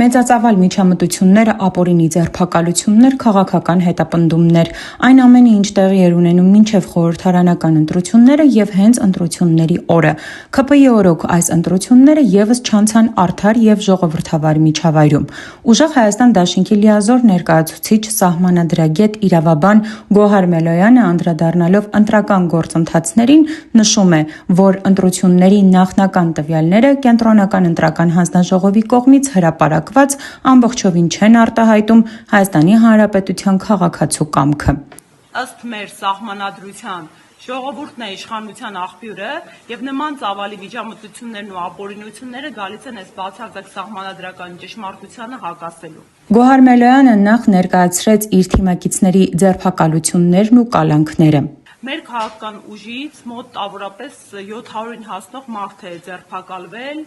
Մեծածավալ միջամտությունները, ապօրինի ձերբակալություններ, քաղաքական հետապնդումներ, այն ամենը, ինչ տեղի էր ունենում մինչև խորհրդարանական ընտրությունները և հենց ընտրությունների օրը։ ՔՊԻ օրոք այս ընտրությունները ևս չանցան արդար և ժողովրդավար միջավայրում։ Ուժեղ Հայաստան դաշինքի լիազոր ներկայացուցիչ, սահմանադրագետ, իրավաբան Գոհար Մելոյանը անդրադառնալով ընտրական գործընթացներին նշում է, որ ընտրությունների նախնական տվյալները Կենտրոնական ընտրական հանձնաժողովի կողմից հրապարակված ամբողջովին չեն արտահայտում Հայաստանի Հանրապետության քաղաքացու կամքը։ Ըստ մեր սահմանադրության ժողովուրդն է իշխանության աղբյուրը և նման ծավալի միջամտություններն ու ապօրինությունները գալիս են այս բացարձակ սահմանադրական ճշմարտությանը հակասելու։ Գոհար Մելոյանը նախ ներկայացրեց իր թիմակիցների ձերբակալություններն ու կալանքները։ Մեր քաղաքական ուժից մոտ տավորապես 700-ին հասնող մարդ է ձերբակալվել,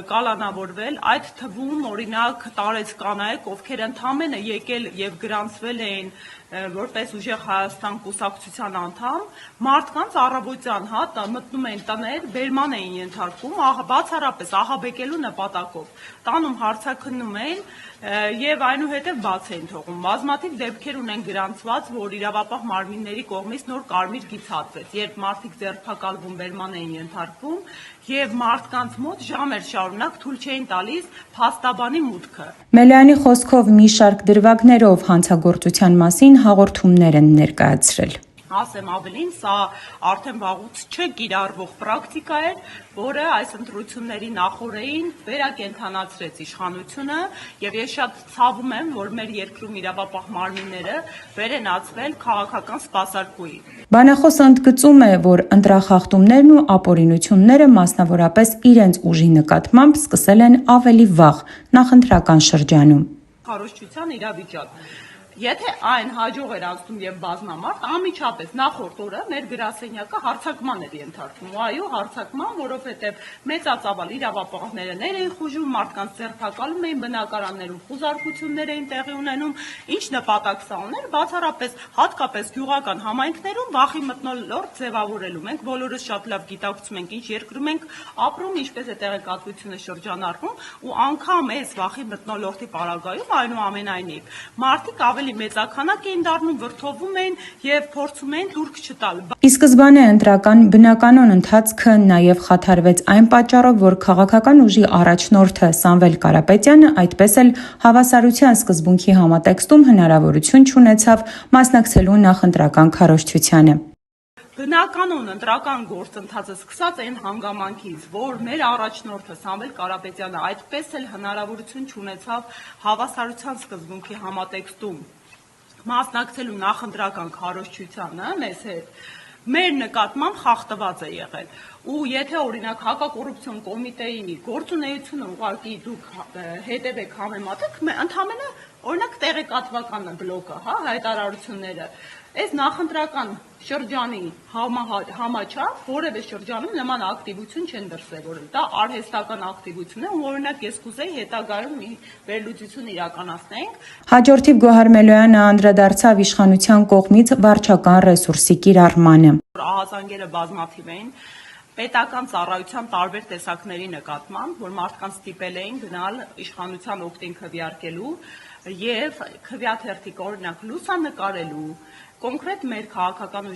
կալանավորվել, այդ թվում օրինակ տարեց կանայք, ովքեր ընդամենը եկել և գրանցվել էին որպես ուժեղ Հայաստան կուսակցության անդամ, մարդկանց առավոտյան մտնում էին տներ, բերման էին ենթարկվում, բացառապես ահաբեկելու նպատակով, տանում հարցաքննում էին և այնուհետև բաց էին թողում։ Բազմաթիվ դեպքեր ունեն գրանցված, որ իրավապահ մարմինների կողմից նոր կարմիր գիծ հատվեց, երբ մարդիկ ձերբակալվում, բերման էին ենթարկվում և մարդկանց մոտ ժամեր շարունակ թույլ չէին տալիս փաստաբանի մուտքը։ Մելոյանի խոսքով մի շարք դրվագներով հանցագործության մասին հաղորդումներ են ներկայացրել։ Ասեմ ավելին, սա արդեն վաղուց չկիրառվող պրակտիկա էր, որը այս ընտրությունների նախօրեին վերակենդանացրեց իշխանությունը և ես շատ ցավում եմ, որ մեր երկրում իրավապահ մարմինները վերենացվել քաղաքական սպասարկուի։ Բանախոսը ընդգծում է, որ ընտրախախտումներն ու ապօրինությունները մասնավորապես իրենց ուժի նկատմամբ սկսել են ավելի վաղ, նախընտրական շրջանում։ Քարոզչության իրավիճակ։ Եթե այն հաջող էր անցնում և բազմամարդ, անմիջապես նախորդ օրը մեր գրասենյակը հարձակման էր ենթարկվում։ Այո, հարձակման, որովհետև մեծածավալ իրավապահները էին խուժում, մարդկանց ձերբակալում էին, բնակարաններում խուզարկություններ էին տեղի ունենում, ինչ նպատակ սա ուներ, բացառապես հատկապես գյուղական համայնքներում վախի մթնոլորտ ձևավորելու։ Մենք բոլորս շատ լավ գիտակցում ենք, ինչ երկրում ենք ապրում, ինչպես է տեղեկատվությունը շրջանառվում, ու անգամ այս վախի մթնոլորտի պարագայում այնուամենայնիվ մարդիկ ավելի մեծաքանակ էին դառնում, վրդովում էին և փորձում էին տուրք չտալ։ Ի սկզբանե ընտրական բնականոն ընթացքը նաև խաթարվեց այն պատճառով, որ քաղաքական ուժի առաջնորդը Սամվել Կարապետյանը այդպես էլ հավասարության սկզբունքի համատեքստում հնարավորություն չունեցավ մասնակցելու նախընտրական քարոզչությանը։ Բնականոն ընտրական գործընթացը սկսած այն հանգամանքից, որ մեր առաջնորդը Սամվել Կարապետյանը այդպես էլ հնարավորություն չունեցավ հավասարության սկզբունքի համատեքստում մասնակցելու նախընտրական քարոզչությանը մեզ հետ, մեր նկատմամբ խախտված է եղել։ Ու եթե օրինակ հակակոռուպցիոն կոմիտեի գործունեությունը ուղղակի դուք հետևեք, համեմատեք, ընդամենը օրինակ տեղեկատվական բլոկը, հայտարարությունները, այս նախընտրական շրջանի համաչափ որևէ շրջանում նման ակտիվություն չեն դրսևորել։ Դա արհեստական ակտիվություն է, ու օրինակ ես կուզեի հետագայում մի վերլուծություն իրականացնենք։ Հաջորդիվ Գոհար Մելոյանը անդրադարձավ իշխանության կողմից վարչական ռեսուրսի կիրառմանը։ Ահազանգերը բազմաթիվ էին պետական ծառայության տարբեր տեսակների նկատմամբ, որ մարդկանց ստիպել էին գնալ իշխանության օգտին քվեարկելու և քվեաթերթիկ օրինակ լուսանկարելու, կոնկրետ մեր քաղաքական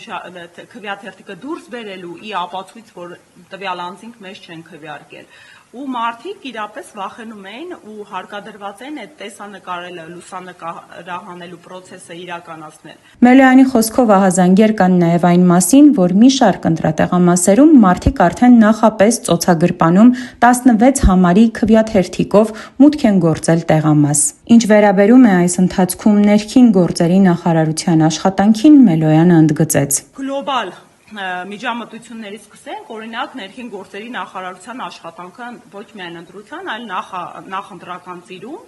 քվեաթերթիկը դուրս բերելու ի ապացույց, որ տվյալ անձինք մեզ չեն քվեարկել։ Ու մարդիկ իրապես վախենում էին ու հարկադրված էին այդ տեսանկարելը, լուսանկարահանելու process-ը իրականացնել։ Մելոյանի խոսքով ահազանգեր կան նաև այն մասին, որ մի շարք ընտրատեղամասերում մարդիկ արդեն նախապես ծոցագրպանում 16 համարի քվեաթերթիկով մուտք են գործել տեղամաս։ Ինչ վերաբերում է այս ընթացքում ներքին գործերի նախարարության աշխատանքին, Մելոյանը ընդգծեց. Գլոբալ միջամտություններից սկսենք, օրինակ ներքին գործերի նախարարության աշխատանքը ոչ միայն ընտրության, այլ նախընտրական ծիրում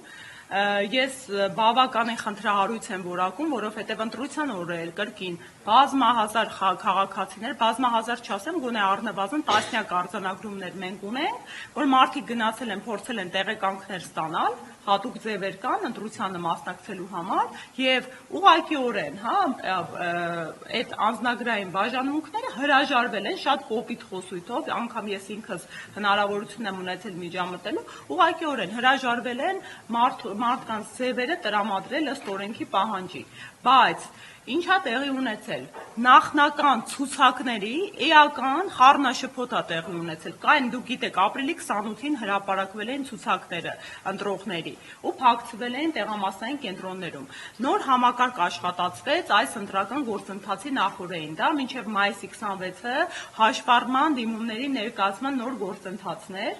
ես բավականին խնդրահարույց եմ որակում, որովհետև ընտրության օրը էլ կրկին բազմահազար քաղաքացիներ, բազմահազար չասեմ, գոնե առնվազն տասնյակ արձանագրումներ մենք ունենք, որ մարդիկ գնացել են, փորձել են տեղեկանքներ ստանալ, հատուկ ձևեր կան ընտրությանը մասնակցելու համար եւ ուղղակիորեն, այդ անձնագրային բաժանմունքները հրաժարվել են շատ կոպիտ խոսույթով, անգամ ես ինքս հնարավորություն եմ ունեցել միջամտելու, ուղղակիորեն հրաժարվել են մարդկանց ձևերը տրամադրել ըստ օրենքի պահանջի, բայց ինչա տեղի ունեցել, նախնական ցուցակների էական խառնաշփոթ է տեղի ունեցել, կային դուք գիտեք ապրիլի 28-ին հրապարակվել են ցուցակները ընտրողների ու փակցվել էին տեղամասային կենտրոններում, նոր համակարգ աշխատացվեց այս ընտրական գործընթացի նախօրեին, դա մինչև մայիսի 26-ը հաշվառման դիմումների ներկայացման նոր գործընթացներ,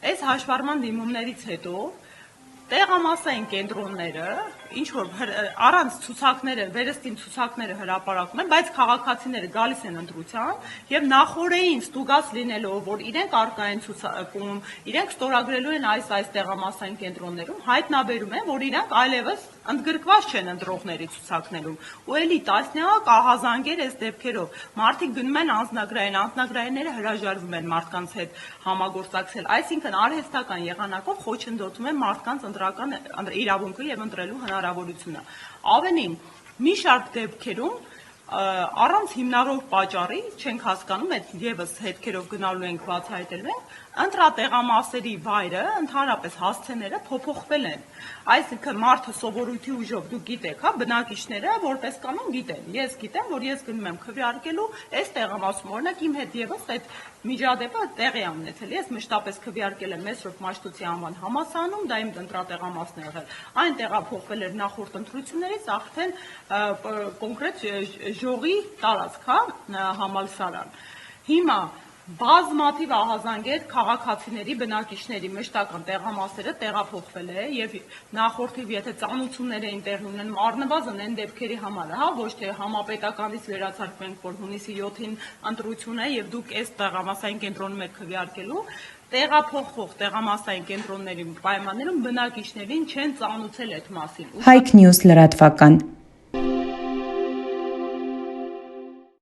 այս հաշվառման դիմումներից հետո տեղամասային կենտրոնները, ինչ որ առանց ցուցակները, վերստին ցուցակները հրապարակում են, բայց քաղաքացիները գալիս են ընտրության եւ նախօրեին ստուգած լինելով, որ իրենք արկա են ցուցակում, իրենք ստորագրելու են այս տեղամասային կենտրոններում, հայտնաբերում են, որ իրենք այլևս ընդգրկված չեն ընտրողների ցուցակներում։ Ու էլի տասնյակ ահազանգեր այս դեպքերով մարդիկ գնում են անձնագրայինները հրաժարվում են մարդկանց հետ համագործակցել, այսինքն արհեստական եղանակով խոչընդոտում են մարդկանց իրավունքը եւ ընտրելու հնարավորությունը։ Ավելին, մի շարք դեպքերում առանց հիմնարար պատճառի չենք հասկանում, այդ եւս հետքերով գնալու ենք բացահայտելու ենք, ընտրատեղամասերի վայրը, ընդհանրապես հասցեները փոփոխվել են։ Այսինքն մարդը սովորույթի ուժով, դուք գիտեք, բնակիչները որպես կանոն գիտեն։ Ես գիտեմ, որ ես գնում եմ քվեարկելու այս տեղամասում, օրինակ իմ հետ եւս այդ միջադեպը տեղի է ունեցել։ Ես մշտապես քվեարկել եմ Մեսրոպ Մաշտոցի անվան համալսարանում, դա իմ ընտրատեղամասն է եղել։ Այն տեղափոխվել էր նախորդ ընտրություններից արդեն կոնկրետ ժողի տարածք, համալսարան։ Հիմա բազմաթիվ ահազանգեր քաղաքացիների, բնակիչների մշտական տեղամասերը տեղափոխվել է եւ նախորդիվ եթե ծանոթություններ էին տեղի ունենում առնվազն այն դեպքերի համար, ոչ թե համապետականից վերացարկվենք, որ հունիսի 7-ին ընտրություն է եւ դուք այս տեղամասային կենտրոնում եք քվեարկելու, տեղափոխվող տեղամասային կենտրոնների պայմաններում բնակիչներին չեն ծանոթել այդ մասին։ Հայք Նյուզ լրատվական